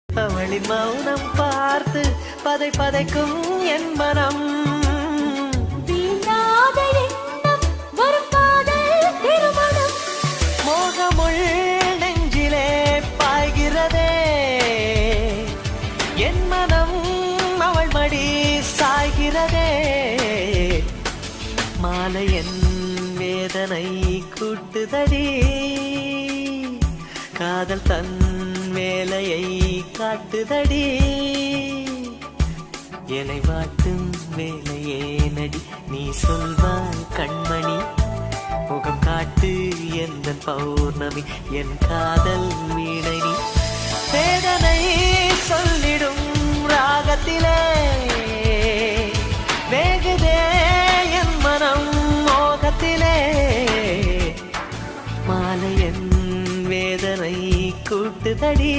அவளின் மௌனம் பார்த்து பதை பதைக்கும் என் மனம். வீணாத எண்ணம் வரும் காதல் திருமணம். மோகமுள் நெஞ்சிலே பாய்கிறதே என் மனம், அவள் மடி சாய்கிறதே. மாலை என் வேதனை கூட்டுதடி, காதல் தன் வேலையை காட்டுதடி. என்னை வாட்டும் வேலையே நடி, நீ சொல்வாய் கண்மணி. முகம் காட்டு எந்த பௌர்ணமி, என் காதல் வீணை நீ. வேதனை சொல்லிடும் ராகத்திலே வேகுதே என் மனம் மோகத்திலே. மாலை என் வேதனை கூட்டுதடி.